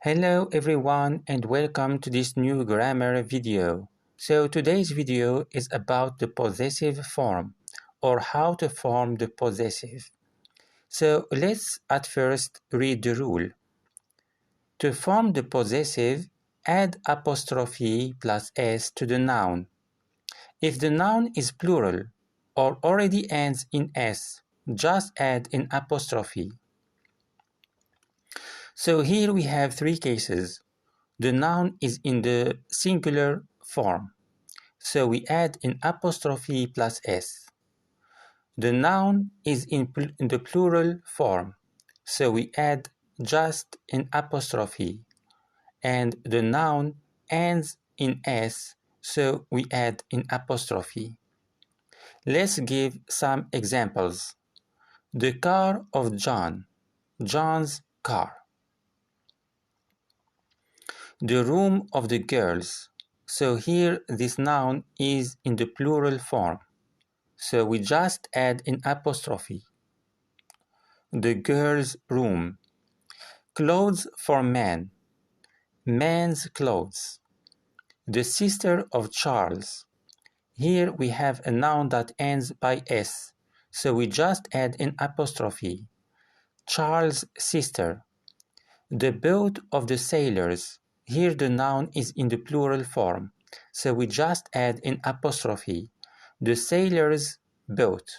Hello everyone and welcome to this new grammar video. So today's video is about the possessive form or how to form the possessive. So let's at first read the rule. To form the possessive, add apostrophe plus s to the noun. If the noun is plural or already ends in s, just add an apostrophe. So here we have three cases. The noun is in the singular form, so we add an apostrophe plus s. The noun is in the plural form, so we add just an apostrophe. And the noun ends in s, so we add an apostrophe. Let's give some examples. The car of John, John's car. The room of the girls. So here this noun is in the plural form. So we just add an apostrophe. The girls' room. Clothes for men. Men's clothes. The sister of Charles. Here we have a noun that ends by s. So we just add an apostrophe. Charles' sister. The boat of the sailors. Here the noun is in the plural form, so we just add an apostrophe. The sailors' boat.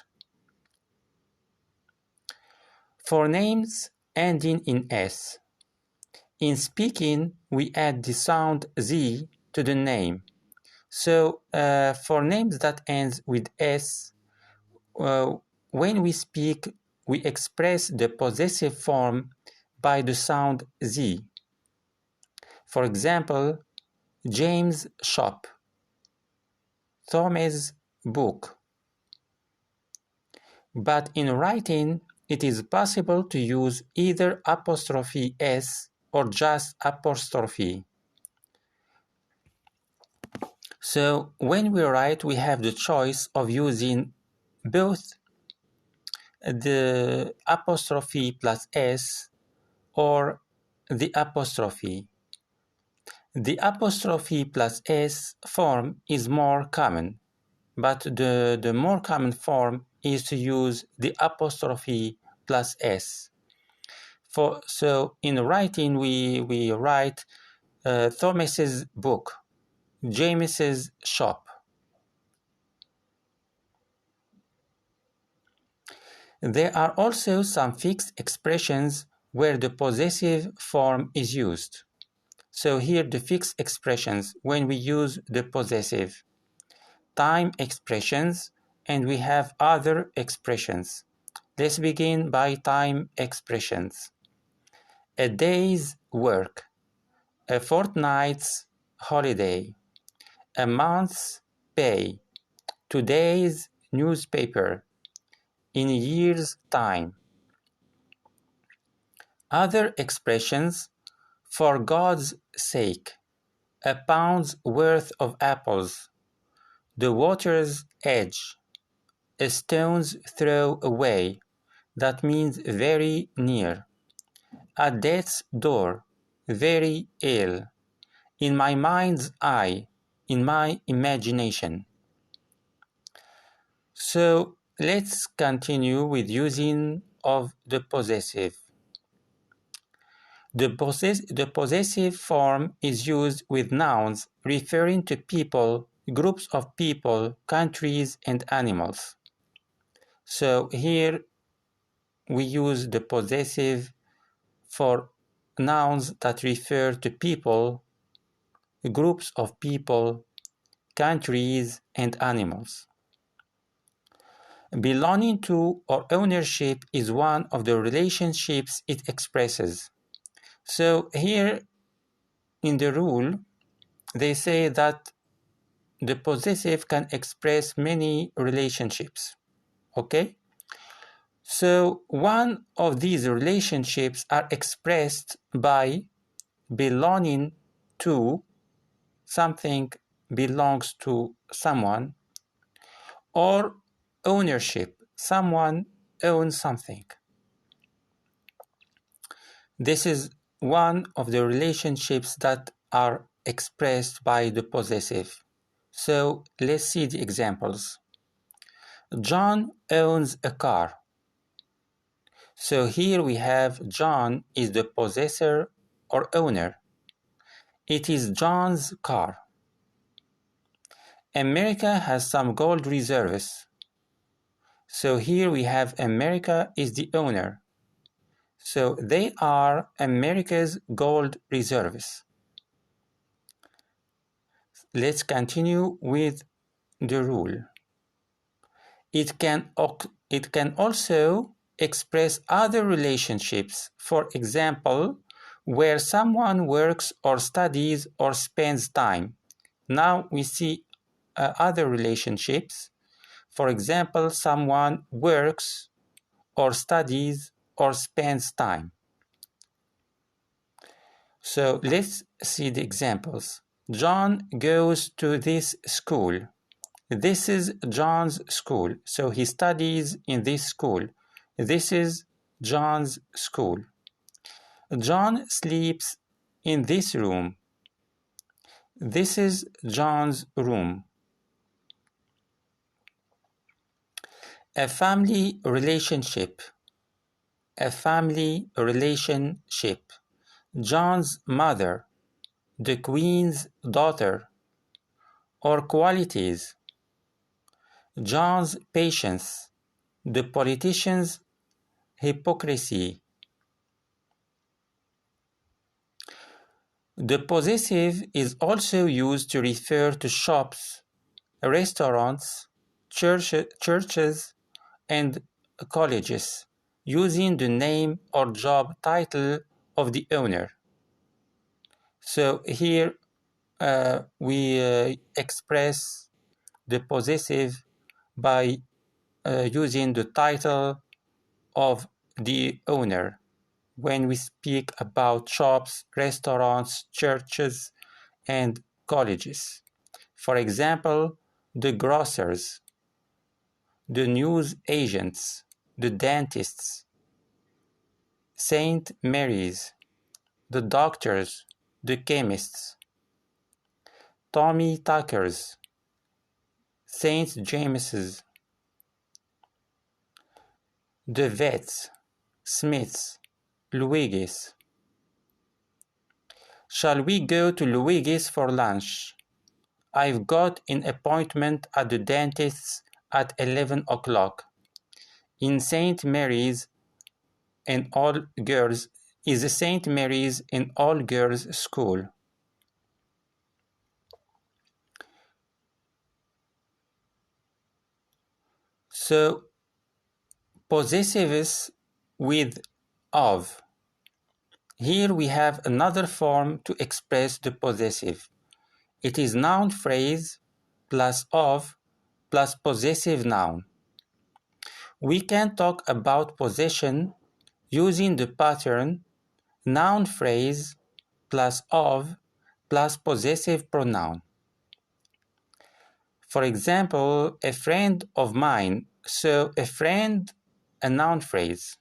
For names ending in s. In speaking, we add the sound z to the name. So for names that ends with s, when we speak, we express the possessive form by the sound z. For example, James' shop, Thomas' book. But in writing, it is possible to use either apostrophe s or just apostrophe. So when we write, we have the choice of using both the apostrophe plus s or the apostrophe. The apostrophe plus s form is more common, but the more common form is to use the apostrophe plus s. So in writing, we write Thomas's book, James's shop. There are also some fixed expressions where the possessive form is used. So here the fixed expressions when we use the possessive. Time expressions, and we have other expressions. Let's begin by time expressions. A day's work, a fortnight's holiday, a month's pay, today's newspaper, in a year's time. Other expressions: for God's sake, a pound's worth of apples, the water's edge, a stone's throw away, that means very near, at death's door, very ill, in my mind's eye, in my imagination. So let's continue with using of the possessive. The possessive form is used with nouns referring to people, groups of people, countries, and animals. So here we use the possessive for nouns that refer to people, groups of people, countries, and animals. Belonging to or ownership is one of the relationships it expresses. So here in the rule, they say that the possessive can express many relationships. Okay? So one of these relationships are expressed by belonging to, something belongs to someone, or ownership, someone owns something. This is one of the relationships that are expressed by the possessive. So let's see the examples. John owns a car. So here we have John is the possessor or owner. It is John's car. America has some gold reserves. So here we have America is the owner. So they are America's gold reserves. Let's continue with the rule. It can also express other relationships, for example, where someone works or studies or spends time. Now we see other relationships. For example, someone works or studies or spends time. So let's see the examples. John goes to this school. This is John's school. So he studies in this school. This is John's school. John sleeps in this room. This is John's room. A family relationship. A family relationship. John's mother, the Queen's daughter, or qualities. John's patience, the politician's hypocrisy. The possessive is also used to refer to shops, restaurants, churches, and colleges, using the name or job title of the owner. So here we express the possessive by using the title of the owner when we speak about shops, restaurants, churches, and colleges. For example, the grocers, the news agents, the dentists, St. Mary's, the doctors, the chemists, Tommy Tuckers, St. James's, the vets, Smiths, Luigi's. Shall we go to Luigi's for lunch? I've got an appointment at the dentist's at 11 o'clock. In St. Mary's and all girls is St. Mary's an all-girls school. So possessives with of. Here we have another form to express the possessive. It is noun phrase plus of plus possessive noun. We can talk about possession using the pattern noun phrase plus of plus possessive pronoun. For example, a friend of mine. So a friend, a noun phrase,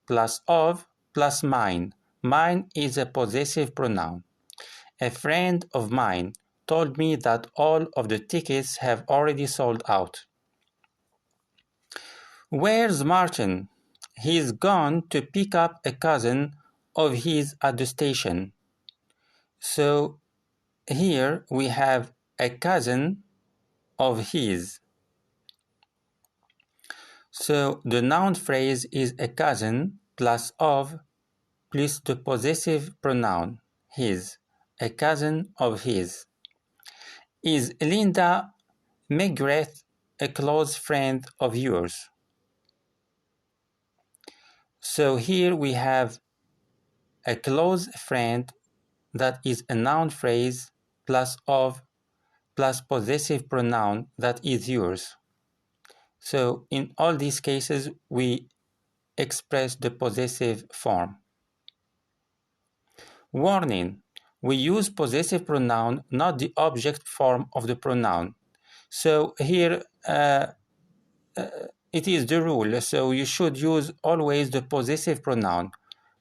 plus of plus mine. Mine is a possessive pronoun. A friend of mine told me that all of the tickets have already sold out. Where's Martin? He's gone to pick up a cousin of his at the station. So here we have a cousin of his. So the noun phrase is a cousin plus of plus the possessive pronoun his, a cousin of his. Is Linda McGrath a close friend of yours? So here we have a close friend that is a noun phrase plus of plus possessive pronoun that is yours. So in all these cases, we express the possessive form. Warning: we use possessive pronoun, not the object form of the pronoun. So here it is the rule. So you should use always the possessive pronoun,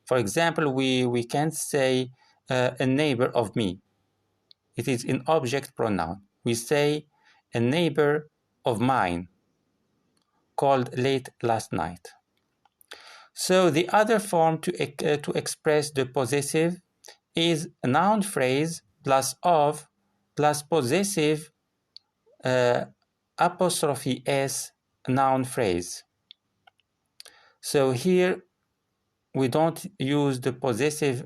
For example, we can say a neighbor of me. It is an object pronoun. We say a neighbor of mine called late last night. So the other form to express the possessive is a noun phrase plus of plus possessive apostrophe s noun phrase. So here we don't use the possessive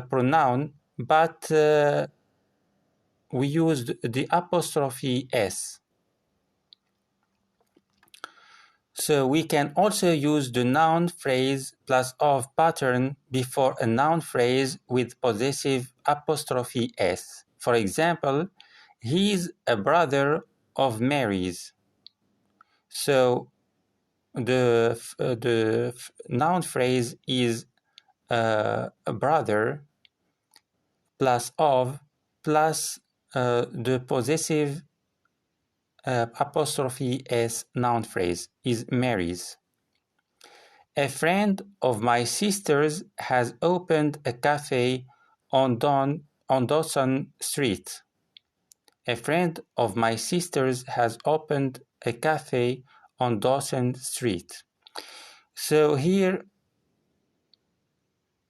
pronoun, but we used the apostrophe s. So we can also use the noun phrase plus of pattern before a noun phrase with possessive apostrophe s. For example, he's a brother of Mary's. So the noun phrase is a brother plus of plus the possessive apostrophe s noun phrase is Mary's. A friend of my sister's has opened a cafe on Dawson Street. A friend of my sister's has opened a cafe on Dawson Street. So here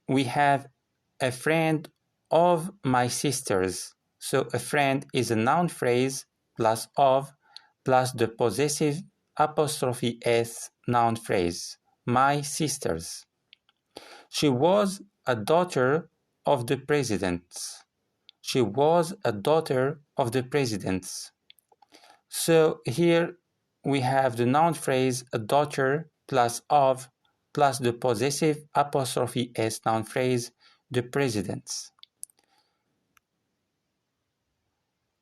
we have a friend of my sister's. So a friend is a noun phrase plus of plus the possessive apostrophe s noun phrase, my sister's. She was a daughter of the president's. She was a daughter of the president's. So here we have the noun phrase a daughter plus of plus the possessive apostrophe s noun phrase the president's.